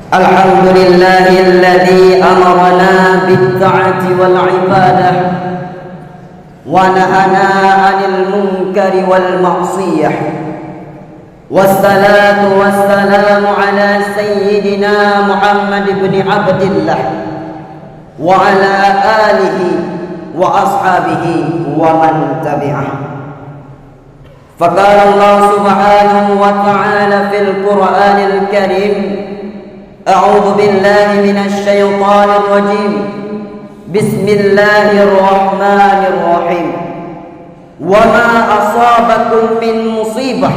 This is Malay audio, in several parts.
الحمد لله الذي أمرنا بالطاعة والعبادة ونهانا عن المنكر والمعصية، والصلاة والسلام على سيدنا محمد بن عبد الله وعلى آله وأصحابه ومن تبعه. فقال الله سبحانه وتعالى في القرآن الكريم: أعوذ بالله من الشيطان الرجيم، بسم الله الرحمن الرحيم. وما أصابكم من مصيبة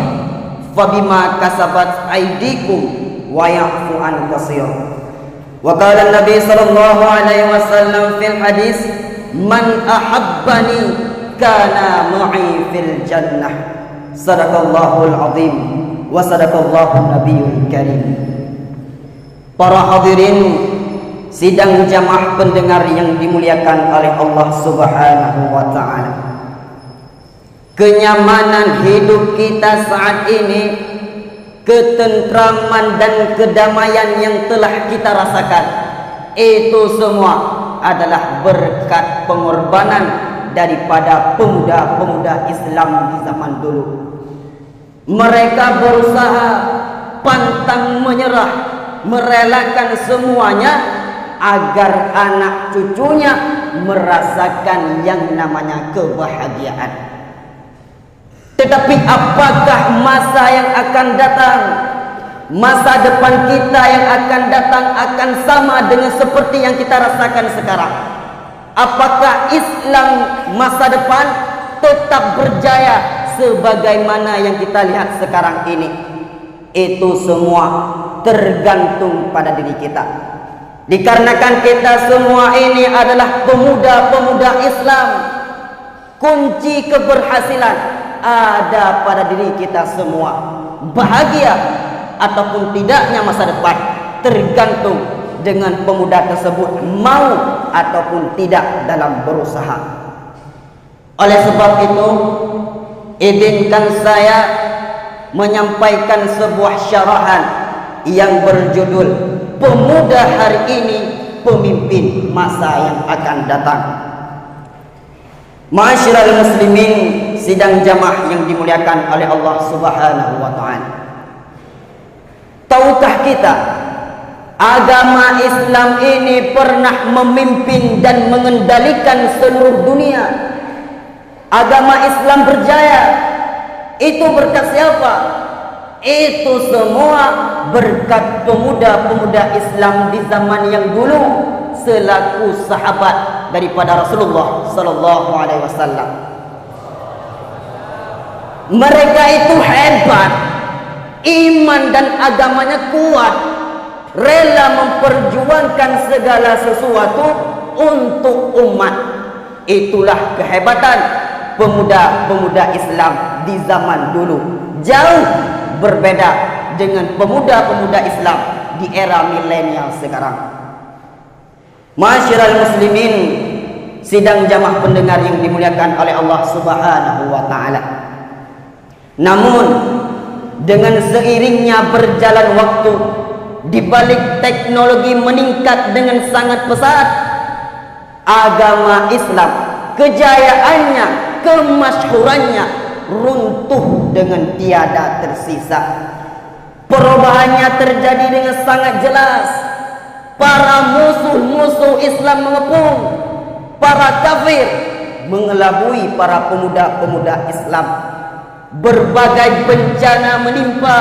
فبما كسبت أيديكم ويعفو عن كثير. وقال النبي صلى الله عليه وسلم في الحديث: من أحبني كان معي في الجنة. صدق الله العظيم وصدق الله النبي الكريم. Para hadirin sidang jamaah pendengar yang dimuliakan oleh Allah Subhanahu wa taala. Kenyamanan hidup kita saat ini, ketentraman dan kedamaian yang telah kita rasakan, itu semua adalah berkat pengorbanan daripada pemuda-pemuda Islam di zaman dulu. Mereka berusaha pantang menyerah, merelakan semuanya agar anak cucunya merasakan yang namanya kebahagiaan. Tetapi apakah masa yang akan datang, masa depan kita yang akan datang akan sama dengan seperti yang kita rasakan sekarang? Apakah Islam masa depan tetap berjaya sebagaimana yang kita lihat sekarang ini? Itu semua tergantung pada diri kita. Dikarenakan kita semua ini adalah pemuda-pemuda Islam, kunci keberhasilan ada pada diri kita semua. Bahagia ataupun tidaknya masa depan tergantung dengan pemuda tersebut mau ataupun tidak dalam berusaha. Oleh sebab itu, izinkan saya menyampaikan sebuah syarahan yang berjudul Pemuda Hari Ini, Pemimpin Masa yang Akan Datang. Ma'asyiral muslimin, sidang jamaah yang dimuliakan oleh Allah Subhanahu wa taala. Tahukah kita agama Islam ini pernah memimpin dan mengendalikan seluruh dunia? Agama Islam berjaya. Itu berkat siapa? Itu semua berkat pemuda-pemuda Islam di zaman yang dulu selaku sahabat daripada Rasulullah sallallahu alaihi wasallam. Mereka itu hebat, iman dan agamanya kuat, rela memperjuangkan segala sesuatu untuk umat. Itulah kehebatan pemuda-pemuda Islam di zaman dulu. Jauh berbeda dengan pemuda-pemuda Islam di era milenial sekarang. Ma'asyiral muslimin, sidang jamaah pendengar yang dimuliakan oleh Allah Subhanahu wa taala. Namun dengan seiringnya berjalan waktu, di balik teknologi meningkat dengan sangat pesat, agama Islam, kejayaannya, kemasyhurannya runtuh dengan tiada tersisa. Perubahannya terjadi dengan sangat jelas. Para musuh-musuh Islam mengepung, para kafir mengelabui para pemuda-pemuda Islam. Berbagai bencana menimpa.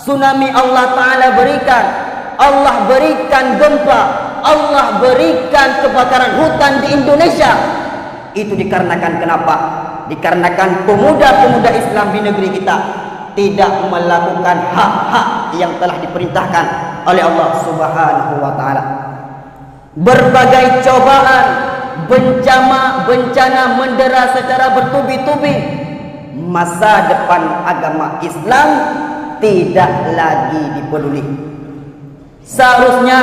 Tsunami Allah Ta'ala berikan, Allah berikan gempa, Allah berikan kebakaran hutan di Indonesia. Itu dikarenakan kenapa? Dikarenakan pemuda-pemuda Islam di negeri kita tidak melakukan hak-hak yang telah diperintahkan oleh Allah Subhanahu wa taala. Berbagai cobaan, bencana mendera secara bertubi-tubi. Masa depan agama Islam tidak lagi dipeduli. Seharusnya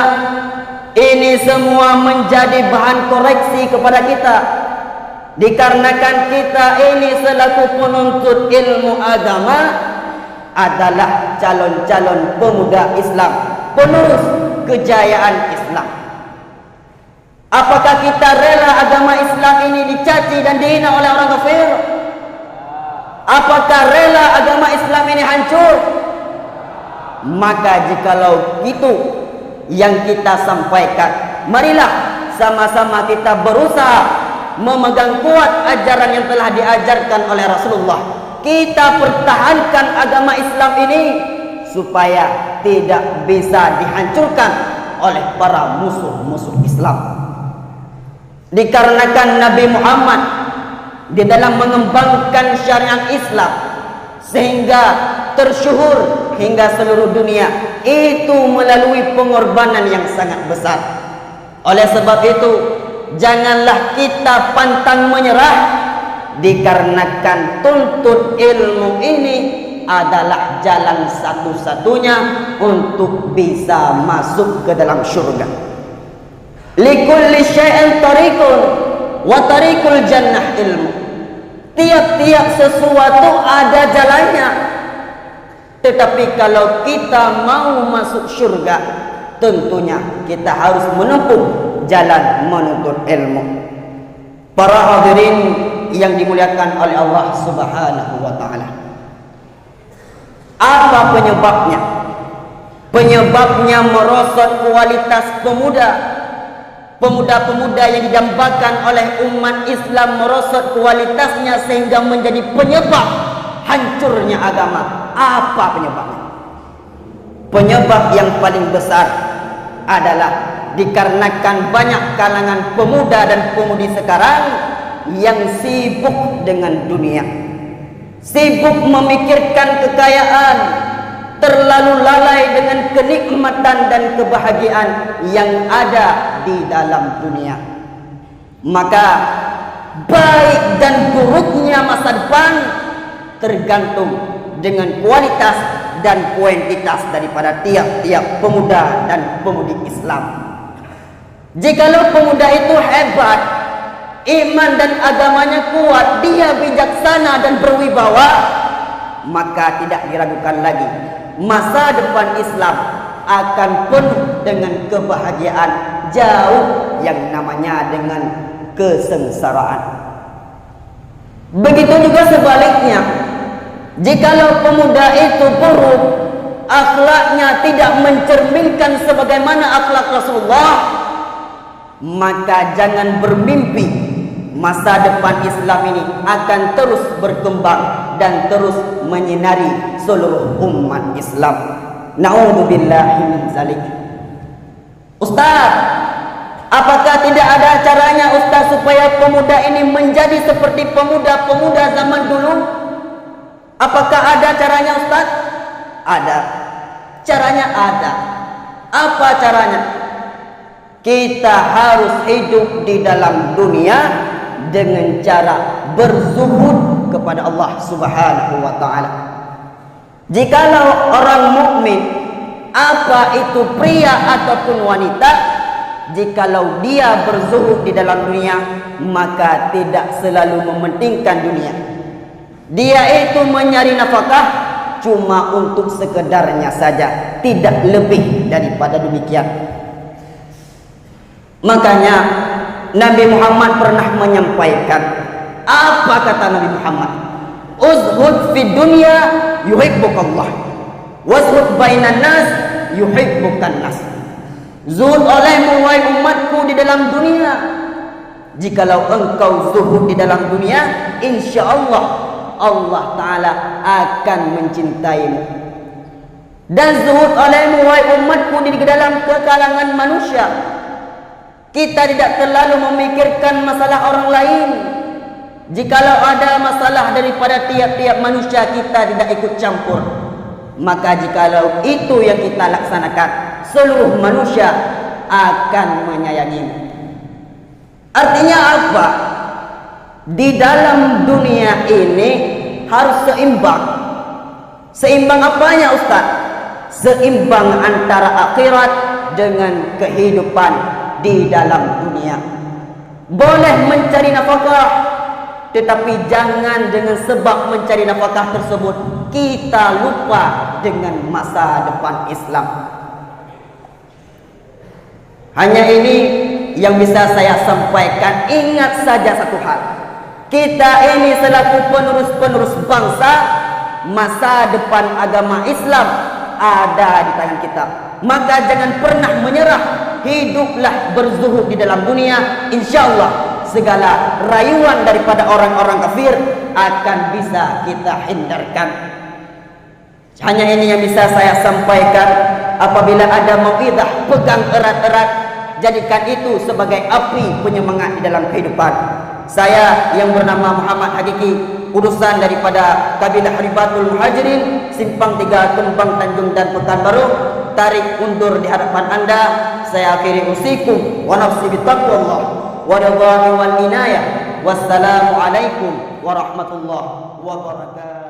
ini semua menjadi bahan koreksi kepada kita. Dikarenakan kita ini selaku penuntut ilmu agama adalah calon-calon pemuda Islam penerus kejayaan Islam. Apakah kita rela agama Islam ini dicaci dan dihina oleh orang kafir? Apakah rela agama Islam ini hancur? Maka jikalau itu yang kita sampaikan, marilah sama-sama kita berusaha memegang kuat ajaran yang telah diajarkan oleh Rasulullah. Kita pertahankan agama Islam ini supaya tidak bisa dihancurkan oleh para musuh-musuh Islam. Dikarenakan Nabi Muhammad di dalam mengembangkan syariat Islam sehingga tersyuhur hingga seluruh dunia, itu melalui pengorbanan yang sangat besar. Oleh sebab itu, janganlah kita pantang menyerah, dikarenakan tuntut ilmu ini adalah jalan satu-satunya untuk bisa masuk ke dalam syurga. Likulli syai'in tariqun wa tariqul jannah ilmu. Tiap-tiap sesuatu ada jalannya. Tetapi kalau kita mau masuk syurga, tentunya kita harus menempuh jalan menuntut ilmu. Para hadirin yang dimuliakan oleh Allah Subhanahu wa taala. Apa penyebabnya? Penyebabnya merosot kualitas pemuda-pemuda yang didambakan oleh umat Islam, merosot kualitasnya sehingga menjadi penyebab hancurnya agama. Apa penyebabnya? Penyebab yang paling besar adalah dikarenakan banyak kalangan pemuda dan pemudi sekarang yang sibuk dengan dunia, sibuk memikirkan kekayaan, terlalu lalai dengan kenikmatan dan kebahagiaan yang ada di dalam dunia. Maka baik dan buruknya masa depan tergantung dengan kualitas dan kuantitas daripada tiap-tiap pemuda dan pemudi Islam. Jikalau pemuda itu hebat, iman dan agamanya kuat, dia bijaksana dan berwibawa, maka tidak diragukan lagi masa depan Islam akan penuh dengan kebahagiaan, jauh yang namanya dengan kesengsaraan. Begitu juga sebaliknya, jikalau pemuda itu buruk, akhlaknya tidak mencerminkan sebagaimana akhlak Rasulullah, maka jangan bermimpi masa depan Islam ini akan terus berkembang dan terus menyinari seluruh umat Islam. Na'udzubillahi min zalik. Ustaz, apakah tidak ada caranya Ustaz supaya pemuda ini menjadi seperti pemuda-pemuda zaman dulu? Apakah ada caranya Ustaz? Ada. Caranya ada. Apa caranya? Kita harus hidup di dalam dunia dengan cara berzuhud kepada Allah Subhanahu wa taala. Jikalau orang mukmin, apa itu pria ataupun wanita, jikalau dia berzuhud di dalam dunia, maka tidak selalu mementingkan dunia. Dia itu mencari nafkah cuma untuk sekedarnya saja, tidak lebih daripada demikian. Makanya Nabi Muhammad pernah menyampaikan, apa kata Nabi Muhammad? Uzhud fi dunya yuhibbukallah, wazhud bainan nas yuhibbukan nas. Zuhud olehmu wahai umatku di dalam dunia. Jikalau engkau zuhud di dalam dunia, insyaallah Allah Ta'ala akan mencintaimu. Dan zuhud olehmu wahai umatku di dalam kekalangan manusia. Kita tidak terlalu memikirkan masalah orang lain. Jikalau ada masalah daripada tiap-tiap manusia, kita tidak ikut campur. Maka jikalau itu yang kita laksanakan, seluruh manusia akan menyayangimu. Artinya apa? Di dalam dunia ini harus seimbang. Seimbang apanya Ustaz? Seimbang antara akhirat dengan kehidupan di dalam dunia. Boleh mencari nafkah, tetapi jangan dengan sebab mencari nafkah tersebut kita lupa dengan masa depan Islam. Hanya ini yang bisa saya sampaikan. Ingat saja satu hal, kita ini selaku penerus-penerus bangsa, masa depan agama Islam ada di tangan kita. Maka jangan pernah menyerah. Hiduplah berzuhud di dalam dunia. InsyaAllah segala rayuan daripada orang-orang kafir akan bisa kita hindarkan. Hanya ini yang bisa saya sampaikan. Apabila ada mau'idah, pegang erat-erat, jadikan itu sebagai api penyemangat di dalam kehidupan. Saya yang bernama Muhammad Hakiki, urusan daripada kabilah Ribatul Muhajirin, Simpang 3, Kembang Tanjung dan Pekanbaru, tarik undur di hadapan anda. Saya akhiri usikum wa nafsi bitaqwallah wa ridwani wal inayah. Wassalamualaikum warahmatullahi wabarakatuh.